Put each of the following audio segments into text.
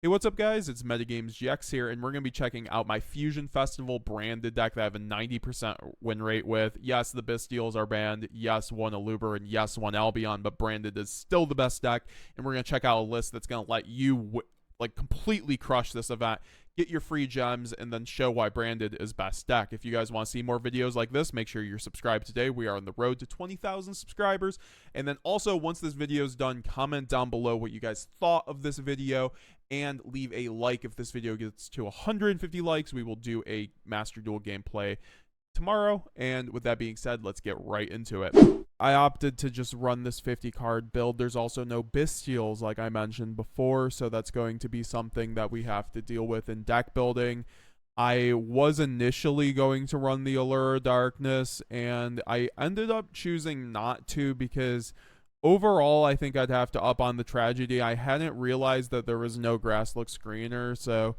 Hey, what's up, guys? It's METAGAMESGX here, and we're going to be checking out my Fusion Festival branded deck that I have a 90% win rate with. Yes, the Bystials are banned. Yes, one Aluber, and yes, one Albion, but branded is still the best deck, and we're going to check out a list that's going to let you, completely crush this event, get your free gems, and then show why branded is best deck. If you guys want to see more videos like this, make sure you're subscribed today. We are on the road to 20,000 subscribers. And then also, once this video is done, comment down below what you guys thought of this video, and leave a like. If this video gets to 150 likes, we will do a Master Duel gameplay tomorrow. And with that being said, let's get right into it. I opted to just run this 50 card build. There's also no Bystials like I mentioned before, so that's going to be something that we have to deal with in deck building. I was initially going to run the Allure of Darkness, and I ended up choosing not to because overall I think I'd have to up on the Tragedy. I hadn't realized that there was no Grass Look Screener, so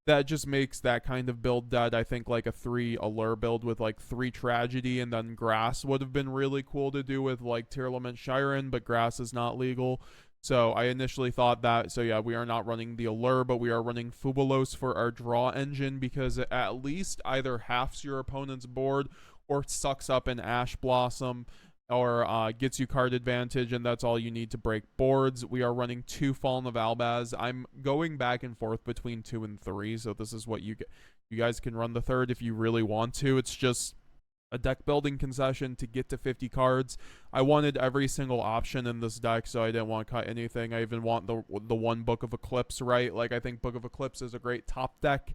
that just makes that kind of build dead. I think like a 3 Allure build with like 3 Tragedy and then Grass would have been really cool to do with like Tearlament Shiren, but Grass is not legal. So I initially thought that. So yeah, we are not running the Allure, but we are running Fubulos for our draw engine because it at least either halves your opponent's board or sucks up an Ash Blossom or gets you card advantage, and that's all you need to break boards. We are running 2 Fallen of Albaz. I'm going back and forth between 2 and 3, so this is what you get. You guys can run the 3rd if you really want to. It's just a deck building concession to get to 50 cards. I wanted every single option in this deck, so I didn't want to cut anything. I even want the one Book of Eclipse, right? Like, I think Book of Eclipse is a great top deck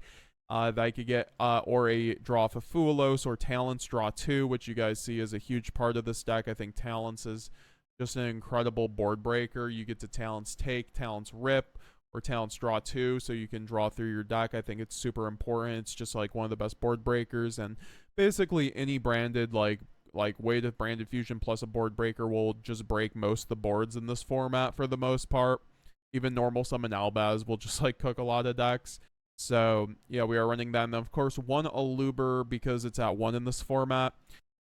that I could get, or a draw of Fubulos, or Talents draw 2, which you guys see is a huge part of this deck. I think Talents is just an incredible board breaker. You get to Talents take, Talents rip, or Talents draw 2, so you can draw through your deck. I think it's super important. It's just like one of the best board breakers, and basically any branded like weighted branded fusion plus a board breaker will just break most of the boards in this format for the most part. Even normal summon Albaz will just like cook a lot of decks. So yeah, we are running that, and then of course one Aluber because it's at 1 in this format.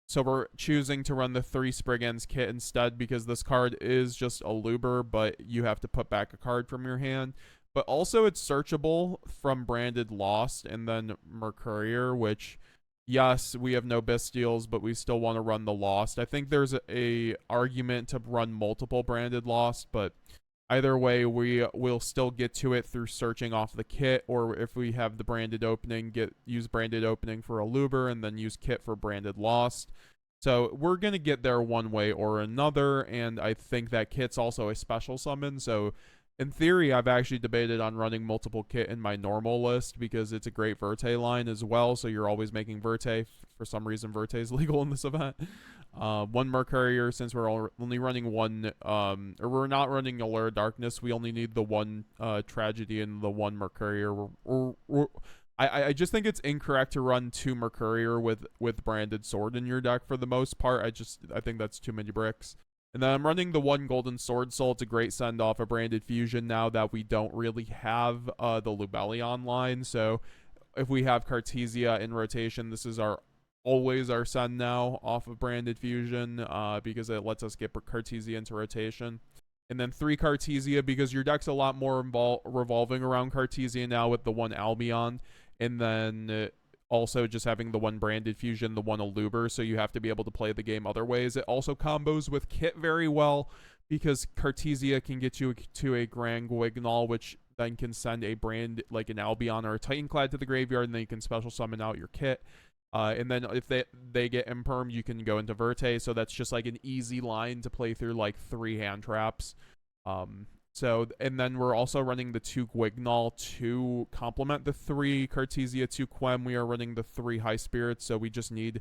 So we're choosing to run the 3 Spriggan's kit instead because this card is just Aluber, but you have to put back a card from your hand. But also it's searchable from branded Lost and then Mercurier, which yes, we have no Bystials, but we still want to run the Lost. I think there's a argument to run multiple branded Lost, but either way, we will still get to it through searching off the kit, or if we have the branded opening, use branded opening for Aluber and then use kit for branded Lost. So we're going to get there one way or another, and I think that kit's also a special summon. So in theory, I've actually debated on running multiple kit in my normal list because it's a great Verte line as well, so you're always making Verte. For some reason, Verte is legal in this event. One Mercurier, since we're only running one, or we're not running Allure of Darkness, we only need the one Tragedy and the one Mercurier. I just think it's incorrect to run 2 Mercurier with branded sword in your deck for the most part. I think that's too many bricks. And then I'm running the 1 Golden Sword Soul. It's a great send-off, a branded fusion now that we don't really have the Lubellion line. So if we have Cartesia in rotation, this is always our send now off of branded fusion because it lets us get Cartesia into rotation. And then 3 Cartesia because your deck's a lot more revolving around Cartesia now with the 1 Albion. And then also just having the 1 branded fusion, the 1 Aluber, so you have to be able to play the game other ways. It also combos with kit very well because Cartesia can get you to a Grand Guignol, which then can send a brand like an Albion or a Titanclad to the graveyard, and then you can special summon out your kit. And then if they get Imperm, you can go into Verte, so that's just like an easy line to play through like 3 hand traps. So, and then we're also running the 2 Guignol to complement the 3 Cartesia, 2 Quem. We are running the 3 High Spirits, so we just need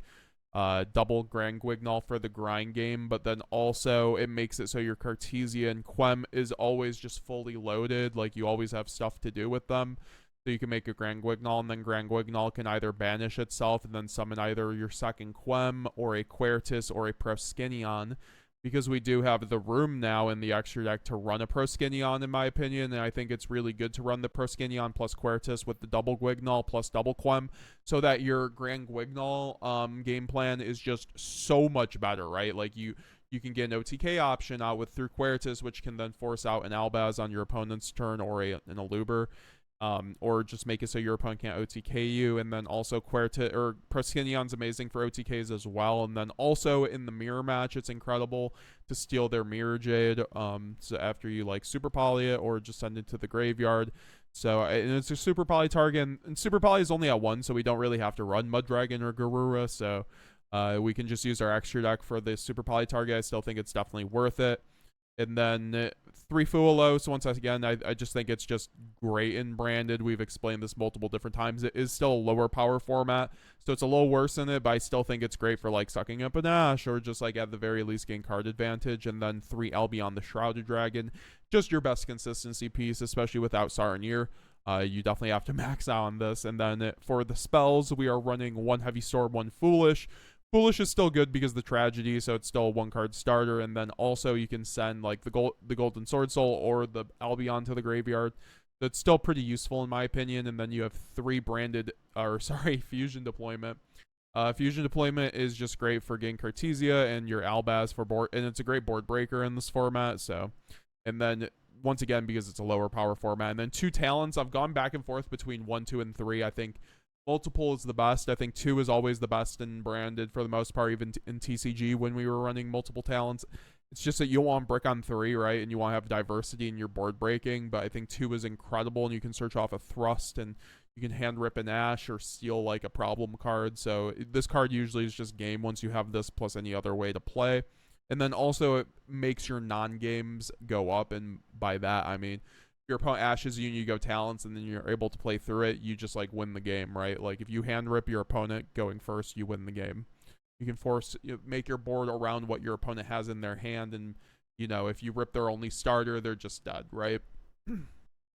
double Grand Guignol for the grind game, but then also it makes it so your Cartesia and Quem is always just fully loaded, like you always have stuff to do with them. So you can make a Grand Guignol, and then Grand Guignol can either banish itself and then summon either your second Quem or a Quertus or a Proskinion, because we do have the room now in the extra deck to run a Proskinion, in my opinion, and I think it's really good to run the Proskinion plus Quertus with the double Guignol plus double Quem, so that your Grand Guignol game plan is just so much better, right? Like You can get an OTK option out with through Quertus, which can then force out an Albaz on your opponent's turn or an Aluber. Or just make it so your opponent can't OTK you. And then also Proskynion's amazing for OTKs as well. And then also in the mirror match, it's incredible to steal their Mirror Jade. So after you like Super Poly it or just send it to the graveyard. So and it's a Super Poly target, and Super Poly is only at 1, so we don't really have to run Mud Dragon or Garura. So we can just use our extra deck for the Super Poly target. I still think it's definitely worth it. And then 3 Fualos, once again, I just think it's just great in Branded. We've explained this multiple different times. It is still a lower power format, so it's a little worse in it, but I still think it's great for like sucking up an Ash or just like at the very least gain card advantage. And then 3 Albion the Shrouded Dragon, just your best consistency piece, especially without Saronir. You definitely have to max out on this. And then for the spells, we are running 1 Heavy Sword, 1 Foolish. Foolish is still good because the Tragedy, so it's still a 1-card starter. And then also you can send like the Golden Sword Soul or the Albion to the graveyard. That's still pretty useful in my opinion. And then you have 3 Fusion Deployment. Fusion Deployment is just great for getting Cartesia and your Albaz for board, and it's a great board breaker in this format. So, and then once again, because it's a lower power format. And then 2 talents, I've gone back and forth between 1, 2, and 3. I think multiple is the best. I think 2 is always the best in Branded for the most part, even in TCG when we were running multiple talents. It's just that you want brick on 3, right? And you want to have diversity in your board breaking. But I think 2 is incredible, and you can search off a Thrust, and you can hand rip an Ash or steal like a problem card. So this card usually is just game once you have this plus any other way to play. And then also it makes your non-games go up, and by that I mean your opponent ashes you and you go talents and then you're able to play through it, you just like win the game, right? Like if you hand rip your opponent going first, you win the game. You can make your board around what your opponent has in their hand, and if you rip their only starter, they're just dead, right?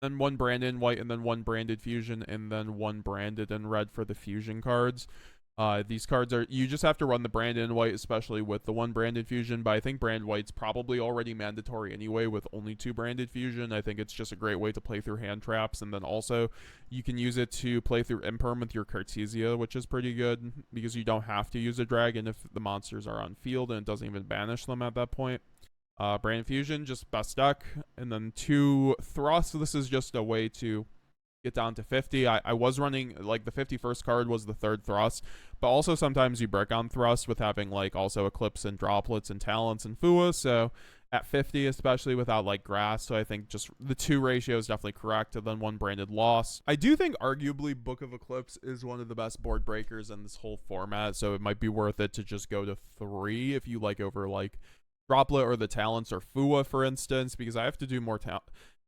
Then 1 branded in white, and then 1 branded fusion, and then 1 branded in red for the fusion cards. These cards you just have to run the branded in white, especially with the 1 branded fusion, but I think brand white's probably already mandatory anyway with only 2 branded fusion. I think it's just a great way to play through hand traps, and then also you can use it to play through Imperm with your Cartesia, which is pretty good because you don't have to use a dragon if the monsters are on field, and it doesn't even banish them at that point. Branded fusion, just best deck. And then 2 Thrust, this is just a way to get down to 50. I was running like the 51st card was the 3rd Thrust, but also sometimes you break on Thrust with having like also Eclipse and Droplets and Talents and Fua. So at 50, especially without like Grass, so I think just the 2 ratio is definitely correct. And then 1 branded loss. I do think arguably Book of Eclipse is one of the best board breakers in this whole format, so it might be worth it to just go to 3 if you like over like Droplet or the Talents or Fua, for instance, because I have to do more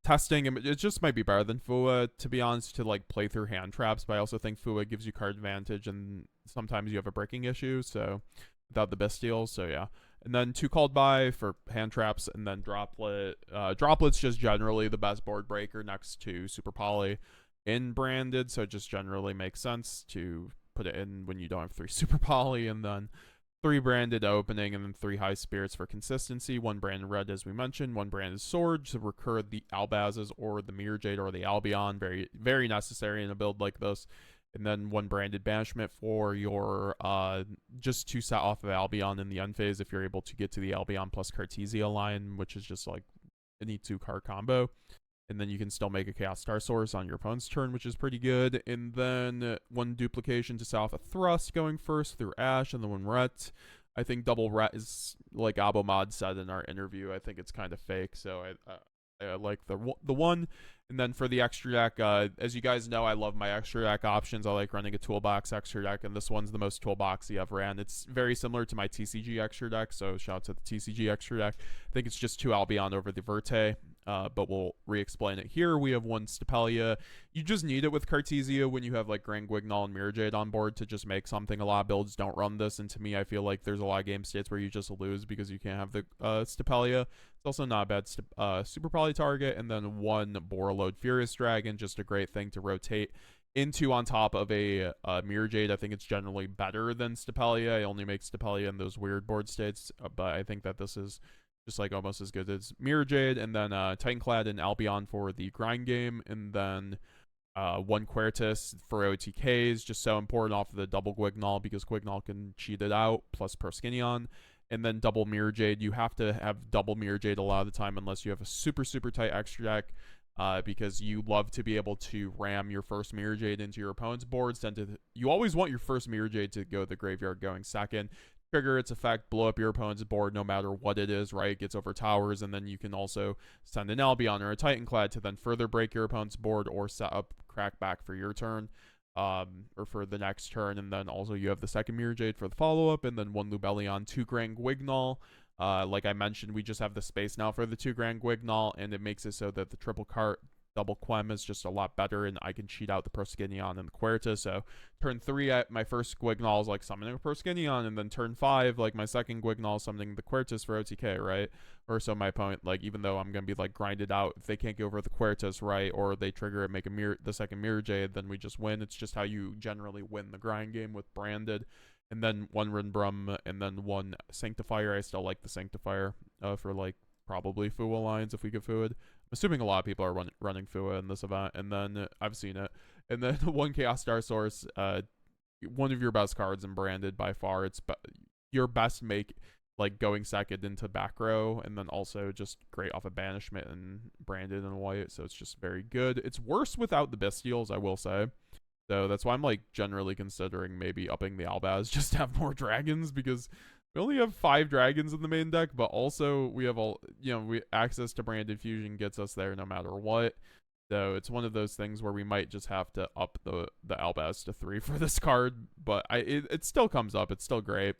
testing, and it just might be better than Fua, to be honest, to like play through hand traps. But I also think Fua gives you card advantage, and sometimes you have a breaking issue, so without the Bestials. So yeah. And then 2 called by for hand traps, and then Droplet. Droplet's just generally the best board breaker next to Super Poly in Branded, so it just generally makes sense to put it in when you don't have 3 Super Poly. And then 3 branded opening, and then 3 high spirits for consistency. 1 branded red, as we mentioned. 1 branded sword to recur the Albazes or the Mirror Jade or the Albion. Very, very necessary in a build like this. And then 1 branded banishment for your just to set off of Albion in the end phase if you're able to get to the Albion plus Cartesia line, which is just like any 2-card combo. And then you can still make a Chaos Star Source on your opponent's turn, which is pretty good. And then 1 duplication to south a Thrust going first through Ash, and then 1 Ret. I think double Ret is, like Abomad said in our interview, I think it's kind of fake. So I like the 1. And then for the extra deck, as you guys know, I love my extra deck options. I like running a toolbox extra deck, and this one's the most toolboxy I've ran. It's very similar to my TCG extra deck, so shout out to the TCG extra deck. I think it's just 2 Albion over the Verte, but we'll re-explain it here. We have 1 Stapelia. You just need it with Cartesia when you have like Grand Guignol and Mirror Jade on board to just make something. A lot of builds don't run this, and to me, I feel like there's a lot of game states where you just lose because you can't have the Stapelia. It's also not a bad Super Poly target. And then 1 Borreload Furious Dragon, just a great thing to rotate into on top of a Mirror Jade. I think it's generally better than Stapelia. I only make Stapelia in those weird board states, but I think that this is just like almost as good as Mirror Jade. And then Titanclad and Albion for the grind game, and then 1 Quertus for OTKs, just so important off of the double Guignol because Guignol can cheat it out, plus Proskynnion. and then double Mirror Jade. You have to have double Mirror Jade a lot of the time unless you have a super, super tight extra deck. Because you love to be able to ram your first Mirror Jade into your opponent's boards. You always want your first Mirror Jade to go to the graveyard going second. Trigger its effect, blow up your opponent's board no matter what it is, right? It gets over towers, and then you can also send an Albion or a Titanclad to then further break your opponent's board or set up Crackback for your turn. Or for the next turn, and then also you have the second Mirror Jade for the follow-up, and then 1 Lubellion, 2 Grand Guignol. Like I mentioned, we just have the space now for the 2 Grand Guignol, and it makes it so that the triple cart double Quem is just a lot better, and I can cheat out the Proskinion and the Querta. So turn 3, my first Guignol is like summoning a Proskinion, and then turn 5, like my second Guignol is summoning the Quertus for OTK, right? Or so my opponent, like, even though I'm gonna be like grinded out, if they can't get over the Quertus, right, or they trigger it, make the second Mirror Jade, then we just win. It's just how you generally win the grind game with branded. And then 1 Rinbrum, and then 1 Sanctifier. I still like the Sanctifier for like probably Fua lines if we could Fua. I'm assuming a lot of people are running Fua in this event, and then I've seen it. And then 1 Chaos Star Source, one of your best cards in branded by far. It's your best make, like going second into back row, and then also just great off of banishment and branded and white. So it's just very good. It's worse without the Bestials, I will say. So that's why I'm like generally considering maybe upping the Albaz just to have more dragons, because we only have 5 dragons in the main deck, but also we have all, access to branded fusion gets us there no matter what. So it's one of those things where we might just have to up the Albaz to 3 for this card, but it still comes up. It's still great.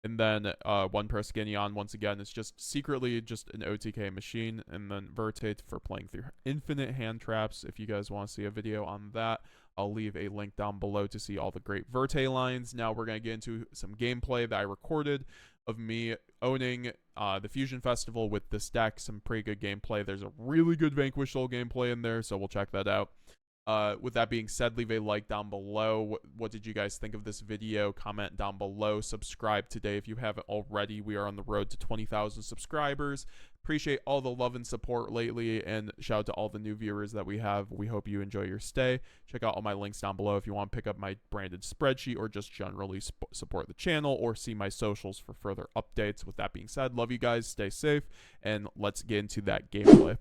And then 1 Proskinion, once again, it's just secretly just an OTK machine. And then Vertate for playing through infinite hand traps. If you guys want to see a video on that, I'll leave a link down below to see all the great Verte lines. Now we're going to get into some gameplay that I recorded of me owning the Fusion Festival with this deck. Some pretty good gameplay. There's a really good Vanquish Soul gameplay in there, so we'll check that out. With that being said, leave a like down below. What did you guys think of this video? Comment down below. Subscribe today if you haven't already. We are on the road to 20,000 subscribers. Appreciate all the love and support lately, and shout out to all the new viewers that we have. We hope you enjoy your stay. Check out all my links down below if you want to pick up my branded spreadsheet or just generally support the channel or see my socials for further updates. With that being said, love you guys. Stay safe, and let's get into that gameplay.